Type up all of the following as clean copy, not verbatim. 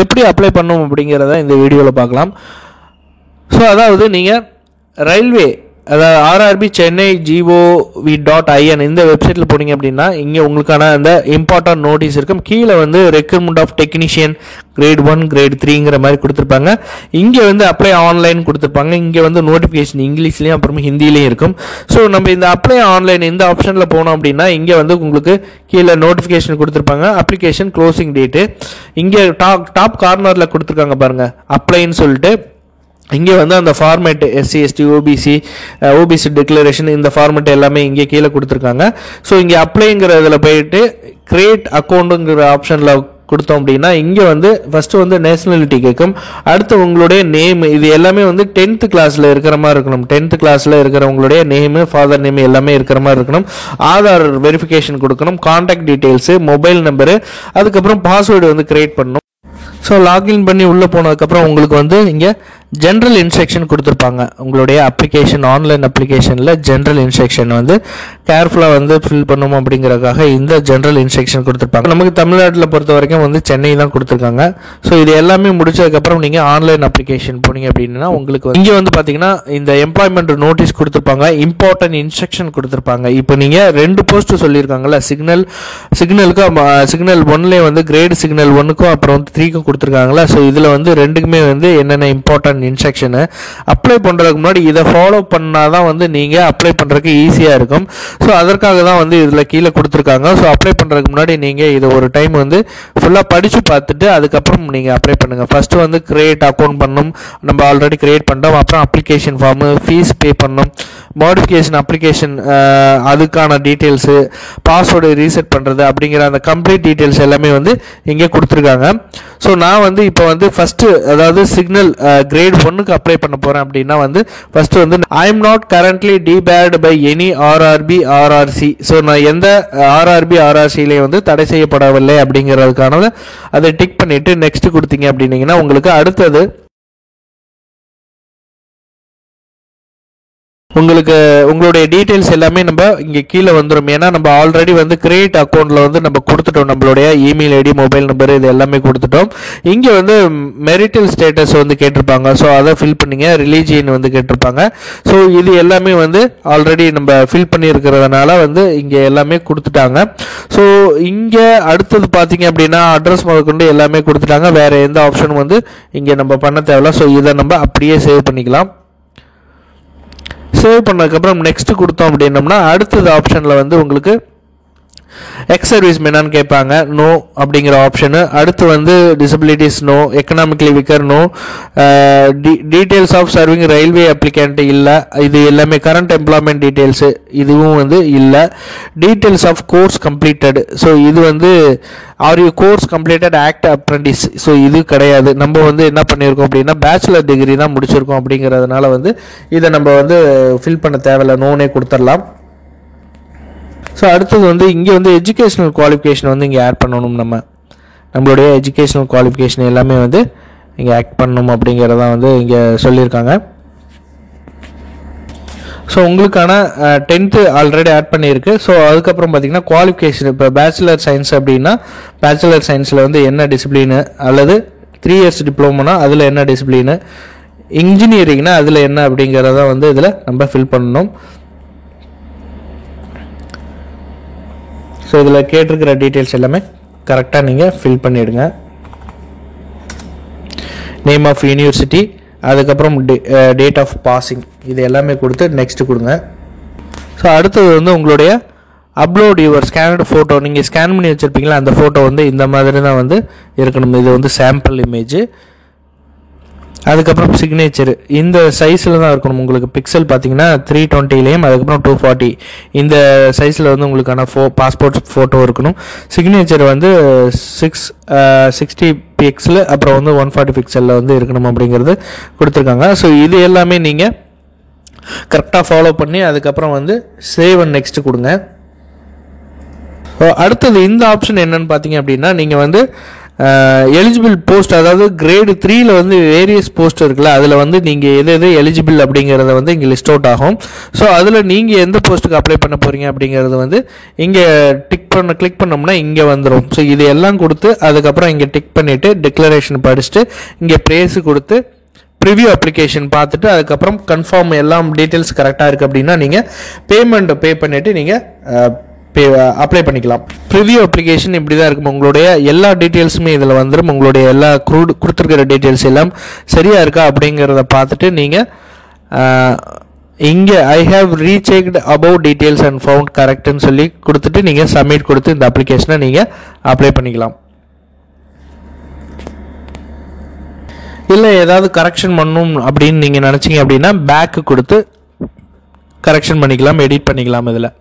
எப்படி அப்ளை பண்ணணும் அப்படிங்கிறத இந்த வீடியோவில் பார்க்கலாம். ஸோ அதாவது நீங்கள் ரயில்வே அதாவது ஆர்ஆர்பி சென்னை gov.in இந்த வெப்சைட்டில் போனீங்க அப்படின்னா இங்கே உங்களுக்கான அந்த இம்பார்ட்டன்ட் நோட்டீஸ் இருக்கும். கீழே வந்து recruitment of technician grade 1 grade 3ங்கிற மாதிரி கொடுத்துருப்பாங்க. இங்கே வந்து அப்ளை ஆன்லைன் கொடுத்துருப்பாங்க. இங்கே வந்து நோட்டிஃபிகேஷன் இங்கிலீஷ்லேயும் அப்புறமா ஹிந்திலையும் இருக்கும். ஸோ நம்ம இந்த அப்ளை ஆன்லைன் இந்த ஆப்ஷனில் போனோம் அப்படின்னா இங்கே வந்து உங்களுக்கு கீழே நோட்டிஃபிகேஷன் கொடுத்துருப்பாங்க. அப்ளிகேஷன் க்ளோசிங் டேட்டு இங்கே டாப் கார்னரில் கொடுத்துருக்காங்க பாருங்கள் அப்ளைன்னு சொல்லிட்டு. இங்கே வந்து அந்த format SC ST OBC declaration இந்த ஃபார்மேட் எல்லாமே இங்கே கீழே கொடுத்துருக்காங்க. ஸோ இங்கே அப்ளைங்கிற இதில் போயிட்டு கிரியேட் அக்கௌண்ட்டுங்கிற ஆப்ஷனில் கொடுத்தோம் அப்படின்னா இங்கே வந்து ஃபஸ்ட்டு வந்து நேஷனாலிட்டி கேட்கும். அடுத்து உங்களுடைய நேம் இது எல்லாமே வந்து 10th கிளாஸில் இருக்கிற மாதிரி இருக்கணும். 10th கிளாஸில் இருக்கிறவங்களுடைய நேமு ஃபாதர் நேம் எல்லாமே இருக்கிற மாதிரி இருக்கணும். ஆதார் வெரிஃபிகேஷன் கொடுக்கணும். கான்டாக்ட் டீட்டெயில்ஸு மொபைல் நம்பரு அதுக்கப்புறம் பாஸ்வேர்டு வந்து கிரியேட் பண்ணணும். ஸோ லாகின் பண்ணி உள்ளே போனதுக்கப்புறம் உங்களுக்கு வந்து இங்கே ஜென்ரல் இன்ஸ்ட்ரக்ஷன் கொடுத்துருப்பாங்க. உங்களுடைய அப்ளிகேஷன் ஆன்லைன் அப்ளிகேஷனில் ஜென்ரல் இன்ஸ்ட்ரக்ஷன் வந்து கேர்ஃபுல்லாக வந்து ஃபில் பண்ணணும் அப்படிங்கிறதுக்காக இந்த ஜென்ரல் இன்ஸ்ட்ரக்ஷன் கொடுத்துருப்பாங்க. நமக்கு தமிழ்நாட்டில் பொறுத்த வரைக்கும் வந்து சென்னை தான் கொடுத்துருக்காங்க. ஸோ இது எல்லாமே முடிச்சதுக்கப்புறம் நீங்கள் ஆன்லைன் அப்ளிகேஷன் போனீங்க அப்படின்னா உங்களுக்கு இங்கே வந்து பார்த்தீங்கன்னா இந்த எம்ப்ளாய்மெண்ட் நோட்டீஸ் கொடுத்துருப்பாங்க. இம்பார்ட்டன்ட் இன்ஸ்ட்ரக்ஷன் கொடுத்துருப்பாங்க. இப்போ நீங்கள் 2 போஸ்ட்டு சொல்லியிருக்காங்கல்ல சிக்னலுக்கும் சிக்னல் 1லேயே வந்து கிரேட் சிக்னல் 1க்கும் அப்புறம் வந்து 3க்கும் கொடுத்துருக்காங்களா. ஸோ இதில் வந்து 2க்குமே வந்து என்னென்ன இம்பார்ட்டன்ட் இன்ஸ்ட்ரக்ஷனு அப்ளை பண்ணுறதுக்கு முன்னாடி இதை ஃபாலோ பண்ணால் தான் வந்து நீங்கள் அப்ளை பண்ணுறதுக்கு ஈஸியாக இருக்கும். ஸோ அதற்காக தான் வந்து இதில் கீழே கொடுத்துருக்காங்க. ஸோ அப்ளை பண்ணுறதுக்கு முன்னாடி நீங்கள் இதை ஒரு டைம் வந்து ஃபுல்லாக படித்து பார்த்துட்டு அதுக்கப்புறம் நீங்கள் அப்ளை பண்ணுங்கள். ஃபஸ்ட்டு வந்து கிரியேட் அக்கௌண்ட் பண்ணணும். நம்ம ஆல்ரெடி கிரியேட் பண்ணிட்டோம். அப்புறம் அப்ளிகேஷன் ஃபார்மு ஃபீஸ் பே பண்ணணும். மாடிஃபிகேஷன் அப்ளிகேஷன் அதுக்கான டீட்டெயில்ஸு பாஸ்வேர்டு ரீசெட் பண்ணுறது அப்படிங்கிற அந்த கம்ப்ளீட் டீட்டெயில்ஸ் எல்லாமே வந்து இங்கே கொடுத்துருக்காங்க. ஸோ நான் வந்து இப்போ வந்து ஃபஸ்ட்டு அதாவது சிக்னல் கிரேட் 1க்கு அப்ளை பண்ண போகிறேன் அப்படின்னா வந்து ஃபஸ்ட்டு வந்து I am not currently debarred by any RRB RRC. So நான் எந்த ஆர்ஆர்பி ஆர்ஆர்சியிலையும் வந்து தடை செய்யப்படவில்லை அப்படிங்கிறதுக்கானது அதை டிக் பண்ணிவிட்டு நெக்ஸ்ட் கொடுத்தீங்க அப்படின்னீங்கன்னா உங்களுக்கு அடுத்தது உங்களுக்கு உங்களுடைய டீட்டெயில்ஸ் எல்லாமே நம்ம இங்கே கீழே வந்துடும். ஏன்னா நம்ம ஆல்ரெடி வந்து கிரியேட் அக்கௌண்ட்டில் வந்து நம்ம கொடுத்துட்டோம். நம்மளுடைய இமெயில் ஐடி மொபைல் நம்பர் இது எல்லாமே கொடுத்துட்டோம். இங்கே வந்து மெரிட்டல் ஸ்டேட்டஸ் வந்து கேட்டிருப்பாங்க. ஸோ அதை ஃபில் பண்ணிங்க. ரிலீஜியன் வந்து கேட்டிருப்பாங்க. ஸோ இது எல்லாமே வந்து ஆல்ரெடி நம்ம ஃபில் பண்ணியிருக்கிறதுனால வந்து இங்கே எல்லாமே கொடுத்துட்டாங்க. ஸோ இங்கே அடுத்தது பார்த்தீங்க அப்படின்னா அட்ரஸ் முதற்கொண்டு எல்லாமே கொடுத்துட்டாங்க. வேறு எந்த ஆப்ஷனும் வந்து இங்கே நம்ம பண்ண தேவையில்ல. ஸோ இதை நம்ம அப்படியே சேவ் பண்ணிக்கலாம். சேவ் பண்ணதுக்கப்புறம் நெக்ஸ்ட் கொடுத்தோம் அப்படின்னோம்னா அடுத்தது ஆப்ஷனில் வந்து உங்களுக்கு எக்ஸ் சர்வீஸ் மேனான்னு கேட்பாங்க. நோ அப்படிங்கிற ஆப்ஷனு. அடுத்து வந்து disabilities no, economically weaker no, details of serving railway applicant இல்லை. இது எல்லாமே கரண்ட் எம்ப்ளாய்மெண்ட் டீட்டெயில்ஸு இதுவும் வந்து இல்லை. Details of course completed. So இது வந்து are you course completed act apprentice. So இது கிடையாது. நம்ம வந்து என்ன பண்ணியிருக்கோம் அப்படின்னா பேச்சுலர் டிகிரி தான் முடிச்சிருக்கோம் அப்படிங்கிறதுனால வந்து இதை நம்ம வந்து ஃபில் பண்ண தேவையில்லை. நோனே கொடுத்துடலாம். ஸோ அடுத்தது வந்து இங்கே வந்து எஜுகேஷ்னல் குவாலிஃபிகேஷன் வந்து இங்கே ஆட் பண்ணணும். நம்மளுடைய எஜுகேஷ்னல் குவாலிஃபிகேஷன் எல்லாமே வந்து இங்கே ஆட் பண்ணணும் அப்படிங்கிறதான் வந்து இங்கே சொல்லியிருக்காங்க. ஸோ உங்களுக்கான 10th ஆல்ரெடி ஆட் பண்ணியிருக்கு. ஸோ அதுக்கப்புறம் பார்த்தீங்கன்னா குவாலிஃபிகேஷன் இப்போ பேச்சுலர் சயின்ஸ் அப்படின்னா பேச்சுலர் சயின்ஸில் வந்து என்ன டிசிப்ளினு அல்லது 3 years டிப்ளமோனா அதில் என்ன டிசிப்ளினு, இன்ஜினியரிங்னா அதில் என்ன அப்படிங்கிறத வந்து இதில் நம்ம ஃபில் பண்ணணும். ஸோ இதில் கேட்டிருக்கிற டீட்டெயில்ஸ் எல்லாமே கரெக்டாக நீங்கள் ஃபில் பண்ணிவிடுங்க. நேம் ஆஃப் யூனிவர்சிட்டி அதுக்கப்புறம் டேட் ஆஃப் பாசிங் இது எல்லாமே கொடுத்து நெக்ஸ்ட் கொடுங்க. ஸோ அடுத்தது வந்து உங்களுடைய அப்லோட் யுவர் ஸ்கேனட் ஃபோட்டோ. நீங்கள் ஸ்கேன் பண்ணி வச்சுருப்பீங்களா அந்த ஃபோட்டோ வந்து இந்த மாதிரி தான் வந்து இருக்கணும். இது வந்து சாம்பிள் இமேஜ். அதுக்கப்புறம் சிக்னேச்சர் இந்த சைஸில் தான் இருக்கணும். உங்களுக்கு பிக்சல் பார்த்தீங்கன்னா 320லேயும் அதுக்கப்புறம் 240 இந்த சைஸில் வந்து உங்களுக்கான பாஸ்போர்ட் ஃபோட்டோ இருக்கணும். சிக்னேச்சர் வந்து 660 பிக்சல் அப்புறம் வந்து 140 பிக்சலில் வந்து இருக்கணும் அப்படிங்கிறது கொடுத்துருக்காங்க. ஸோ இது எல்லாமே நீங்கள் கரெக்டாக ஃபாலோ பண்ணி அதுக்கப்புறம் வந்து சேவ் அண்ட் நெக்ஸ்ட் கொடுங்க. அடுத்தது இந்த ஆப்ஷன் என்னன்னு பார்த்தீங்க அப்படின்னா நீங்கள் வந்து எலிஜிபிள் போஸ்ட், அதாவது கிரேடு 3ல் வந்து வேரியஸ் போஸ்ட் இருக்குல்ல, அதில் வந்து நீங்கள் எது எலிஜிபிள் அப்படிங்கிறத வந்து இங்கே லிஸ்ட் அவுட் ஆகும். ஸோ அதில் நீங்கள் எந்த போஸ்ட்டுக்கு அப்ளை பண்ண போகிறீங்க அப்படிங்கிறது வந்து இங்கே கிளிக் பண்ணோம்னா இங்கே வந்துடும். ஸோ இது எல்லாம் கொடுத்து அதுக்கப்புறம் இங்கே டிக் பண்ணிவிட்டு டிக்ளரேஷன் படிச்சுட்டு இங்கே ப்ரேஸு கொடுத்து ப்ரிவியூ அப்ளிகேஷன் பார்த்துட்டு அதுக்கப்புறம் கன்ஃபார்ம் எல்லாம் டீட்டெயில்ஸ் கரெக்டாக இருக்குது அப்படின்னா நீங்கள் பேமெண்ட்டை பே பண்ணிவிட்டு நீங்கள் அப்ளை பண்ணிக்கலாம். ப்ரிவியூ அப்ளிகேஷன் இப்படி தான் இருக்கும். உங்களுடைய எல்லா டீட்டெயில்ஸுமே இதில் வந்துடும். உங்களுடைய எல்லா கொடுத்துருக்கிற டீட்டெயில்ஸ் எல்லாம் சரியாக இருக்கா அப்படிங்கிறத பார்த்துட்டு நீங்கள் இங்கே I have recheck above details and found கரெக்ட்னு சொல்லி கொடுத்துட்டு நீங்கள் சப்மிட் கொடுத்து இந்த அப்ளிகேஷனை நீங்கள் அப்ளை பண்ணிக்கலாம். இல்லை ஏதாவது கரெக்ஷன் பண்ணணும் அப்படின்னு நீங்கள் நினச்சிங்க அப்படின்னா பேக்கு கொடுத்து கரெக்ஷன் பண்ணிக்கலாம், எடிட் பண்ணிக்கலாம். இதில்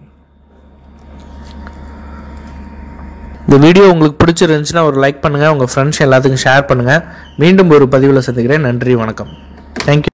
இந்த வீடியோ உங்களுக்கு பிடிச்சிருந்துச்சுன்னா ஒரு லைக் பண்ணுங்கள், உங்கள் ஃப்ரெண்ட்ஸ் எல்லாத்துக்கும் ஷேர் பண்ணுங்கள். மீண்டும் ஒரு பதிவில் சந்திக்கிறேன். நன்றி, வணக்கம், தேங்க்யூ.